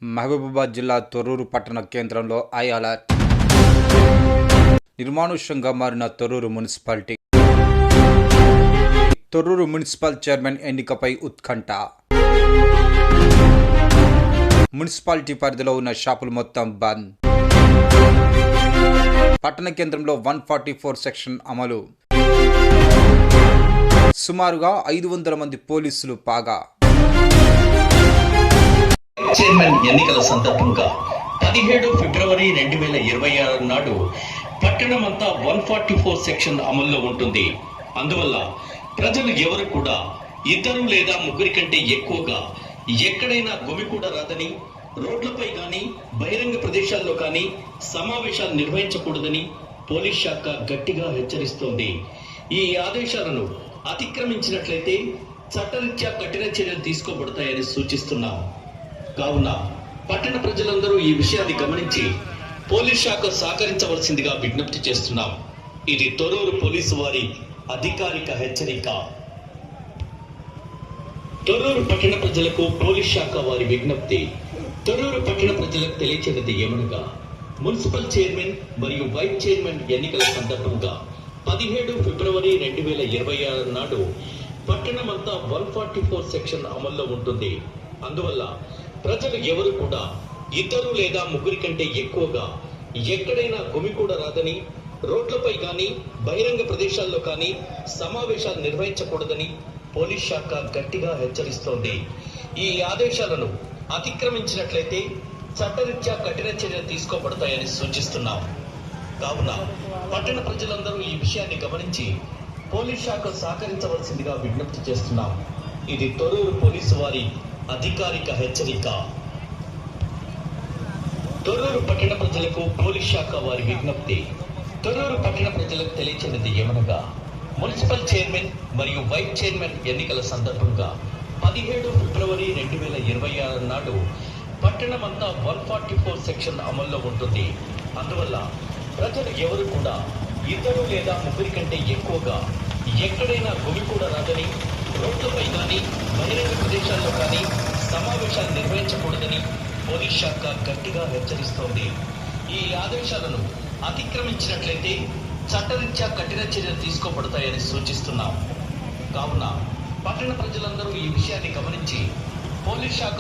మహబూబాబాద్ జిల్లా తొర్రూరు పట్టణ కేంద్రంలో హై అలర్ట్. నిర్మానుష్యంగా మారిన Torrur municipality. Torrur municipal chairman ఎన్నికపై ఉత్కంఠ. మున్సిపాలిటీ పరిధిలో ఉన్న షాపులు మొత్తం బంద్. పట్టణ కేంద్రంలో 144 సెక్షన్ అమలు. సుమారుగా 500 మంది పోలీసులు పాగా. చైర్మన్ ఎన్నికల సందర్భంగా 17 ఫిబ్రవరి 2026 నాడు పట్టణమంతా 144 సెక్షన్ అమల్లో ఉంటుంది. అందువల్ల ప్రజలు ఎవరు కూడా ఇద్దరు లేదా ముగ్గురి కంటే ఎక్కువగా ఎక్కడైనా గుమికూడ రాదని, రోడ్లపై కానీ బహిరంగ ప్రదేశాల్లో కానీ సమావేశాలు నిర్వహించకూడదని పోలీస్ శాఖ గట్టిగా హెచ్చరిస్తోంది. ఈ ఆదేశాలను అతిక్రమించినట్లయితే చట్టరీత్యా కఠిన చర్యలు తీసుకోబడతాయని సూచిస్తున్నాం. కావున పట్టణ ప్రజలందరూ ఈ విషయాన్ని గమనించి పోలీస్ శాఖ సహకరించవలసిందిగా విజ్ఞప్తి చేస్తున్నాం. ఇది తొర్రూరు పోలీసు వారి అధికారిక హెచ్చరిక. తొర్రూరు పట్టణ ప్రజలకు పోలీస్ శాఖ వారి విజ్ఞప్తి. తొర్రూరు పట్టణ ప్రజలకు తెలియచేది ఏమనగా, మున్సిపల్ చైర్మన్ మరియు వైస్ చైర్మన్ ఎన్నికల సందర్భంగా 17 ఫిబ్రవరి 2026 నాడు పట్టణమంతా 144 సెక్షన్ అమల్లో ఉంటుంది. అందువల్ల ప్రజలు ఎవరు కూడా ఇద్దరు లేదా ముగ్గురి కంటే ఎక్కువగా ఎక్కడైనా గుమికూడ రాదని, రోడ్లపై కానీ బహిరంగ ప్రదేశాల్లో కానీ సమావేశాలు నిర్వహించకూడదని పోలీస్ శాఖ గట్టిగా హెచ్చరిస్తోంది. ఈ ఆదేశాలను అతిక్రమించినట్లయితే చట్టరీత్యా కఠిన చర్యలు తీసుకోబడతాయని సూచిస్తున్నాం. కావున పట్టణ ప్రజలందరూ ఈ విషయాన్ని గమనించి పోలీస్ శాఖ సహకరించవలసిందిగా విజ్ఞప్తి చేస్తున్నాం. ఇది తొర్రూరు పోలీసు వారి అధికారిక హెచ్చరిక. తొర్రూరు పట్టణ ప్రజలకు పోలీస్ శాఖ వారి విజ్ఞప్తి. తొర్రూరు పట్టణ ప్రజలకు తెలియచేది ఏమనగా, మున్సిపల్ చైర్మన్ మరియు వైస్ చైర్మన్ ఎన్నికల సందర్భంగా 17 ఫిబ్రవరి 2026 నాడు పట్టణమంతా 144 సెక్షన్ అమల్లో ఉంటుంది. అందువల్ల ప్రజలు ఎవరు కూడా ఇద్దరు లేదా ముగ్గురి కంటే ఎక్కువగా ఎక్కడైనా గుమికూడ రాదని, రోడ్లపై కానీ బహిరంగ ప్రదేశాల్లో కానీ సమావేశాలు నిర్వహించకూడదని పోలీస్ శాఖ గట్టిగా హెచ్చరిస్తోంది. ఈ ఆదేశాలను అతిక్రమించినట్లయితే చట్టరీత్యా కఠిన చర్యలు తీసుకోబడతాయని సూచిస్తున్నాం. కావున పట్టణ ప్రజలందరూ ఈ విషయాన్ని గమనించి పోలీస్ శాఖ